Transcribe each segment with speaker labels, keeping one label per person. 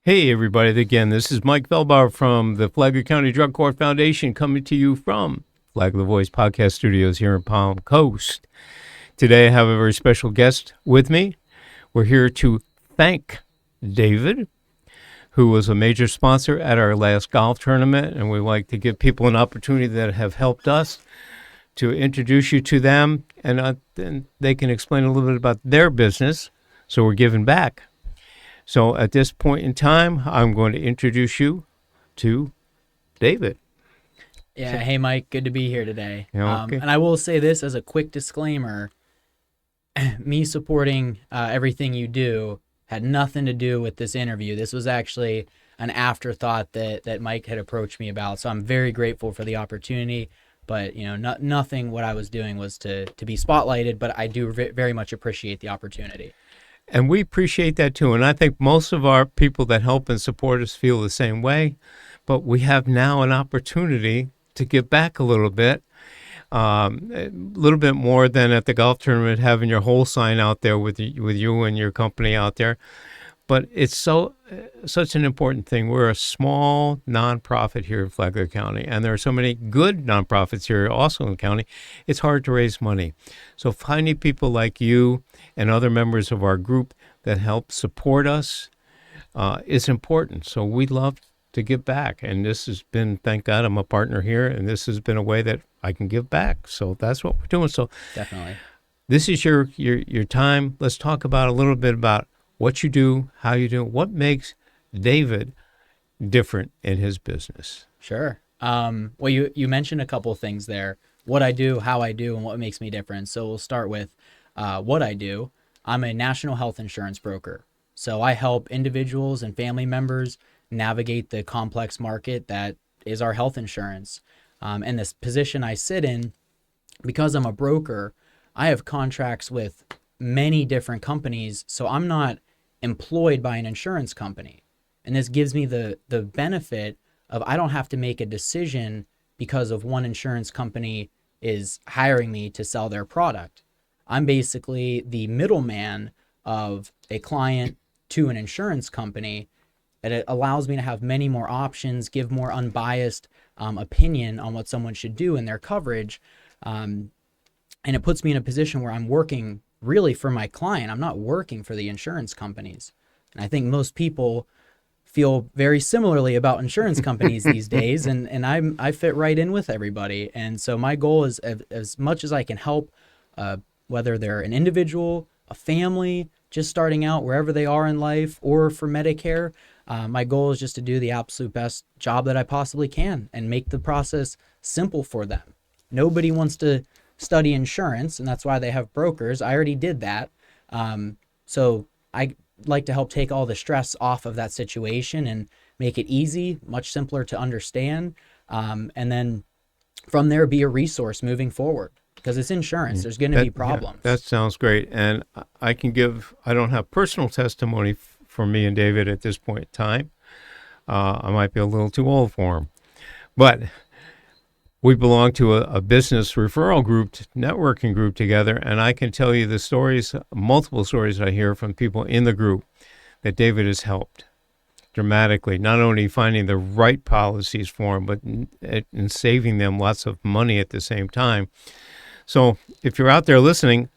Speaker 1: Hey, everybody. Again, this is Mike Velbauer from the Flagler County Drug Court Foundation coming to you from Flagler Voice Podcast Studios here in Palm Coast. Today, I have a very special guest with me. We're here to thank David, who was a major sponsor at our last golf tournament, and we like to give people an opportunity that have helped us to introduce you to them, and then they can explain a little bit about their business, so we're giving back. So at this point in time, I'm going to introduce you to David.
Speaker 2: Yeah, hey Mike, good to be here today.
Speaker 1: Yeah, okay.
Speaker 2: And I will say this as a quick disclaimer, me supporting everything you do had nothing to do with this interview. This was actually an afterthought that Mike had approached me about. So I'm very grateful for the opportunity, but nothing what I was doing was to be spotlighted, but I do very much appreciate the opportunity.
Speaker 1: And we appreciate that too. And I think most of our people that help and support us feel the same way. But we have now an opportunity to give back a little bit more than at the golf tournament, having your whole sign out there with you and your company out there. But it's such an important thing. We're a small nonprofit here in Flagler County, and there are so many good nonprofits here also in the county. It's hard to raise money. So finding people like you and other members of our group that help support us is important. So we'd love to give back. And this has been, thank God, I'm a partner here, and this has been a way that I can give back. So that's what we're doing. So
Speaker 2: Definitely.
Speaker 1: this is your time. Let's talk about a little bit about what you do, how you do it, what makes David different in his business.
Speaker 2: Sure. Well, you mentioned a couple things there, what I do, how I do, and what makes me different. So we'll start with what I do. I'm a national health insurance broker. So I help individuals and family members navigate the complex market that is our health insurance. And this position I sit in, because I'm a broker, I have contracts with many different companies. So I'm not employed by an insurance company. And this gives me the benefit of I don't have to make a decision because of one insurance company is hiring me to sell their product. I'm basically the middleman of a client to an insurance company, and it allows me to have many more options, give more unbiased opinion on what someone should do in their coverage. And it puts me in a position where I'm working really for my client. I'm not working for the insurance companies. And I think most people feel very similarly about insurance companies these days, and I fit right in with everybody. And so my goal is as much as I can help, whether they're an individual, a family, just starting out wherever they are in life, or for Medicare, my goal is just to do the absolute best job that I possibly can and make the process simple for them. Nobody wants to study insurance, and that's why they have brokers. I already did that. So I like to help take all the stress off of that situation and make it easy, much simpler to understand. And then from there, be a resource moving forward, because it's insurance. There's going to be problems.
Speaker 1: Yeah, that sounds great. And I don't have personal testimony for me and David at this point in time. I might be a little too old for him, but we belong to a business referral group, networking group together, and I can tell you the stories, multiple stories I hear from people in the group that David has helped dramatically, not only finding the right policies for them, but in saving them lots of money at the same time. So if you're out there listening,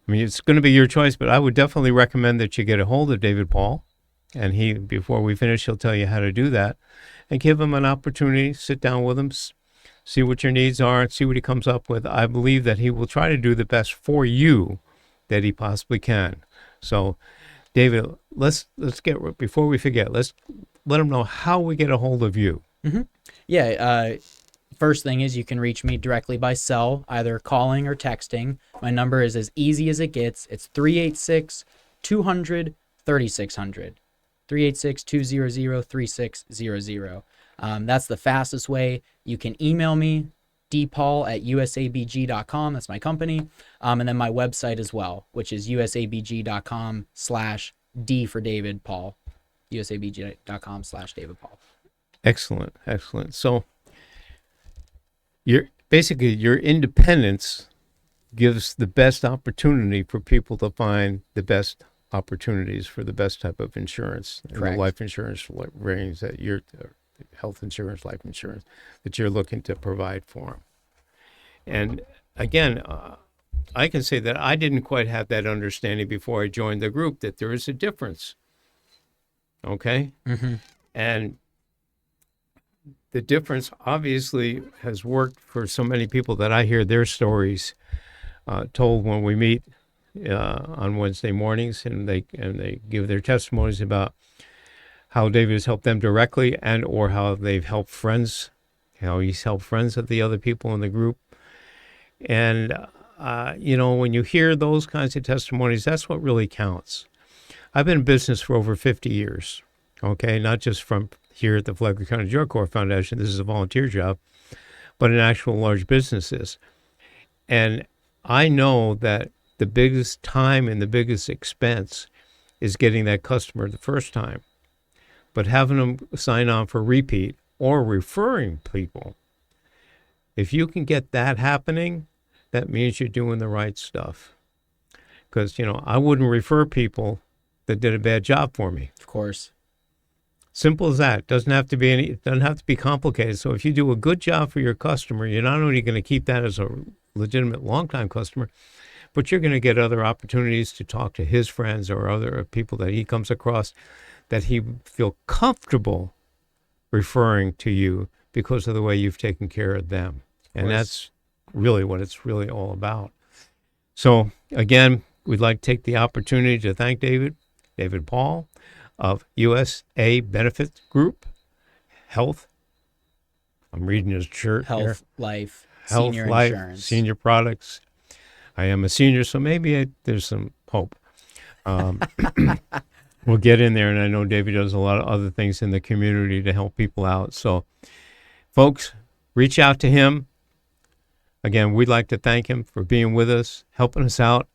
Speaker 1: I mean, it's going to be your choice, but I would definitely recommend that you get a hold of David Paul, and before we finish, he'll tell you how to do that, and give him an opportunity, sit down with him, see what your needs are, and see what he comes up with. I believe that he will try to do the best for you that he possibly can. So, David, let's get, before we forget, let's let him know how we get a hold of you.
Speaker 2: Mm-hmm. Yeah. First thing is you can reach me directly by cell, either calling or texting. My number is as easy as it gets. It's 386-200-3600. 386-200-3600. That's the fastest way. You can email me, dpaul@usabg.com. That's my company. And then my website as well, which is usabg.com/D for David Paul. usabg.com/David Paul.
Speaker 1: Excellent. So your independence gives the best opportunity for people to find the best opportunities for the best type of insurance, and the
Speaker 2: Correct.
Speaker 1: life insurance range that you're, health insurance, life insurance that you're looking to provide for them. And again, I can say that I didn't quite have that understanding before I joined the group, that there is a difference. Okay?
Speaker 2: Mm-hmm.
Speaker 1: And the difference obviously has worked for so many people that I hear their stories told when we meet on Wednesday mornings, and they give their testimonies about how David has helped them directly, and or how they've helped friends, how he's helped friends of the other people in the group. And when you hear those kinds of testimonies, that's what really counts. I've been in business for over 50 years, okay, not just from here at the Flagler County Drug Corps Foundation. This is a volunteer job, but in actual large businesses. And I know that the biggest time and the biggest expense is getting that customer the first time. But having them sign on for repeat or referring people, if you can get that happening, that means you're doing the right stuff. Because, I wouldn't refer people that did a bad job for me.
Speaker 2: Of course.
Speaker 1: Simple as that. It doesn't have to be complicated. So if you do a good job for your customer, you're not only going to keep that as a legitimate longtime customer, but you're going to get other opportunities to talk to his friends or other people that he comes across that he feel comfortable referring to you because of the way you've taken care of them. And that's really what it's really all about. So again, we'd like to take the opportunity to thank David Paul of USA Benefits Group, Health. I'm reading his shirt
Speaker 2: Health,
Speaker 1: here.
Speaker 2: life,
Speaker 1: Health,
Speaker 2: senior
Speaker 1: life,
Speaker 2: insurance.
Speaker 1: senior products. I am a senior, so maybe there's some hope. We'll get in there, and I know David does a lot of other things in the community to help people out. So, folks, reach out to him. Again, we'd like to thank him for being with us, helping us out,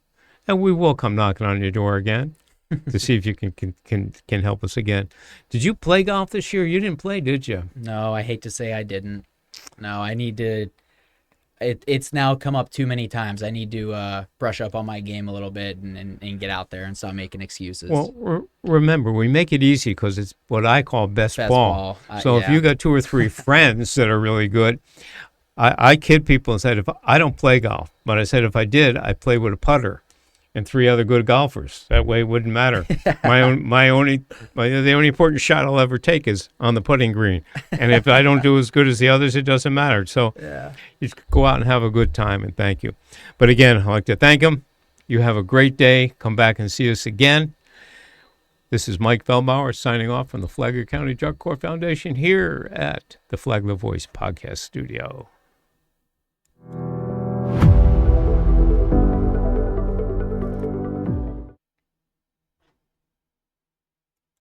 Speaker 1: and we will come knocking on your door again to see if you can help us again. Did you play golf this year? You didn't play, did you?
Speaker 2: No, I hate to say I didn't. No, I need to. It's now come up too many times. I need to brush up on my game a little bit and get out there and stop making excuses.
Speaker 1: Well, remember, we make it easy because it's what I call best ball. So if you got 2 or 3 friends that are really good, I kid people and said, if I don't play golf, but I said if I did, I'd play with a putter and 3 other good golfers. That way it wouldn't matter. The only important shot I'll ever take is on the putting green. And if I don't do as good as the others, it doesn't matter. So you just go out and have a good time, and thank you. But again, I'd like to thank him. You have a great day. Come back and see us again. This is Mike Feldbauer signing off from the Flagler County Drug Corps Foundation here at the Flagler Voice Podcast Studio.